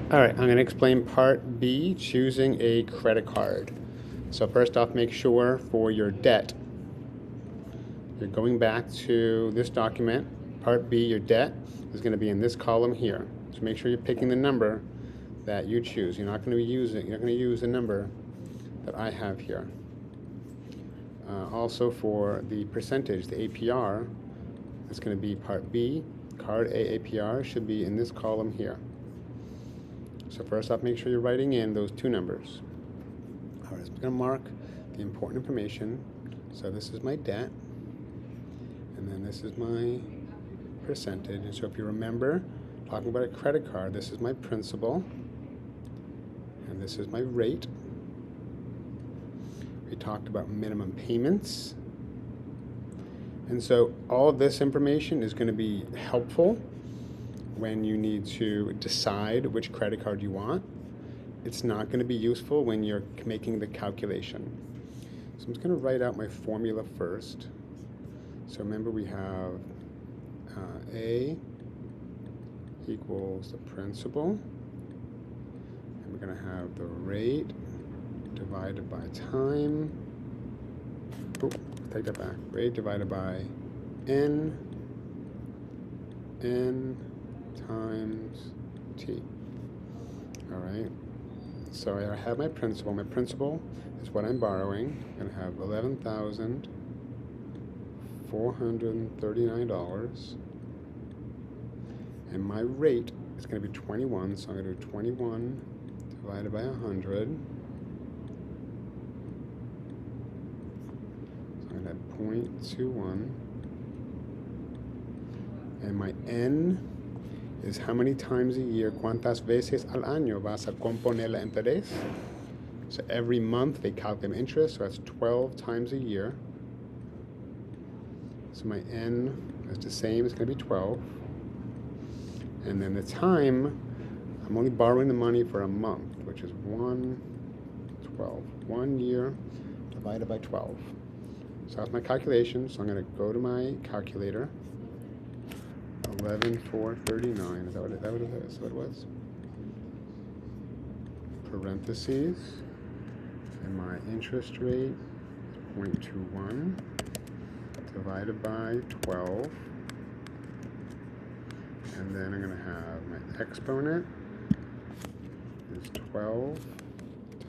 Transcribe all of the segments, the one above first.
All right, I'm going to explain part B, choosing a credit card. So first off, make sure for your debt, you're going back to this document. Part B, your debt is going to be in this column here. So make sure you're picking the number that you choose. You're not going to use the number that I have here. Also for the percentage, the APR, it's going to be part B. Card A APR should be in this column here. So first off, make sure you're writing in those two numbers. All right, so I'm going to mark the important information. So this is my debt, and then this is my percentage. And so if you remember, talking about a credit card, this is my principal, and this is my rate. We talked about minimum payments. And so all of this information is going to be helpful when you need to decide which credit card you want. It's not going to be useful when you're making the calculation. So I'm just going to write out my formula first. So remember, we have A equals the principal, and we're going to have the rate divided by time. Oh, take that back. Rate divided by n times t. All right. So I have my principal. My principal is what I'm borrowing. I'm going to have $11,439. And my rate is going to be 21. So I'm going to do 21 divided by 100. So I'm going to have 0.21. And my N is how many times a year, cuántas veces al año vas a componer la interés. So every month they calculate interest, so that's 12 times a year. So my N is the same, it's going to be 12. And then the time, I'm only borrowing the money for a month, which is 1/12. 1 year divided by 12. So that's my calculation, so I'm going to go to my calculator. 11,439. Is that what it was? Parentheses, and my interest rate is 0.21 divided by 12, and then I'm going to have my exponent is 12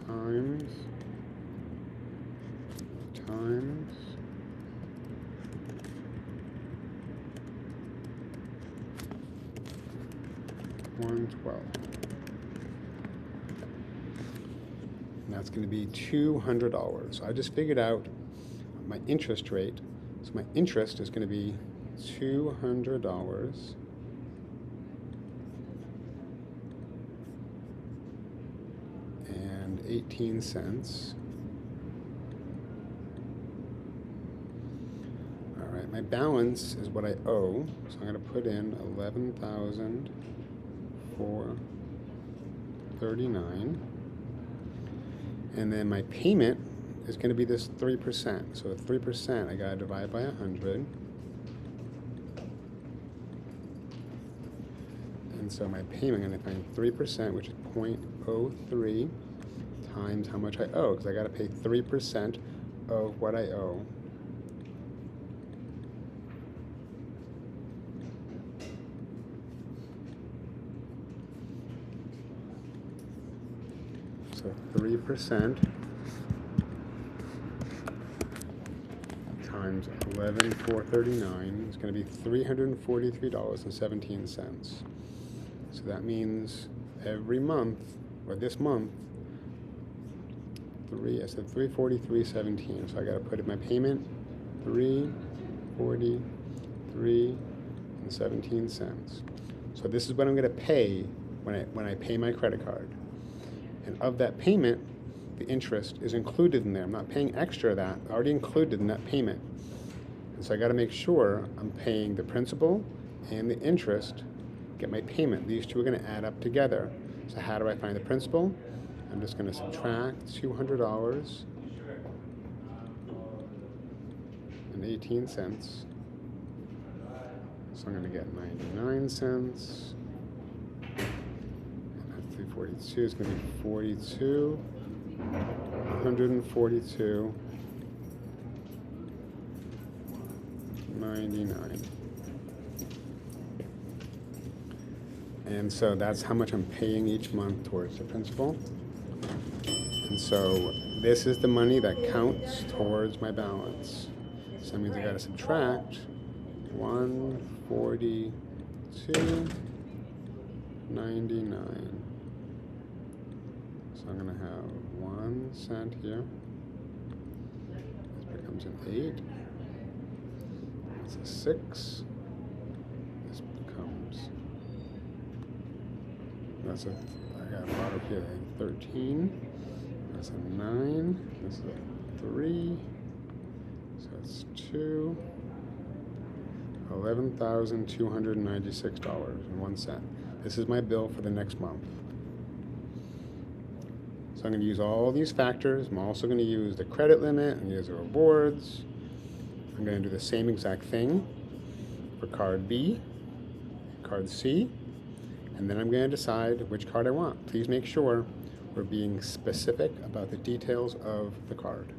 times 112. And that's going to be $200. So I just figured out my interest rate. So my interest is going to be $200.18. All right, my balance is what I owe. So I'm going to put in 11,439. And then my payment is going to be this 3%. So 3%, I got to divide by 100. And so my payment, I'm going to find 3%, which is 0.03 times how much I owe, because I got to pay 3% of what I owe. So 3% times 11,439 is going to be $343.17. So that means every month, or this month, I said 343.17. So I got to put in my payment, 343.17. So this is what I'm going to pay when I pay my credit card. And of that payment, the interest is included in there. I'm not paying extra of that, already included in that payment. And so I got to make sure I'm paying the principal and the interest, get my payment. These two are going to add up together. So how do I find the principal? I'm just going to subtract $200.18. So I'm going to get 99 cents. 42 is going to be 42, 142, 99. And so that's how much I'm paying each month towards the principal. And so this is the money that counts towards my balance. So that means I gotta subtract 142.99. So I'm gonna have 1 cent here. This becomes an 8. It's a 6. This becomes, that's a, I got a bottom here, 13. That's a 9. This is a 3. So it's $11,296.01. This is my bill for the next month. So I'm going to use all these factors. I'm also going to use the credit limit and use the rewards. I'm going to do the same exact thing for card B, card C, and then I'm going to decide which card I want. Please make sure we're being specific about the details of the card.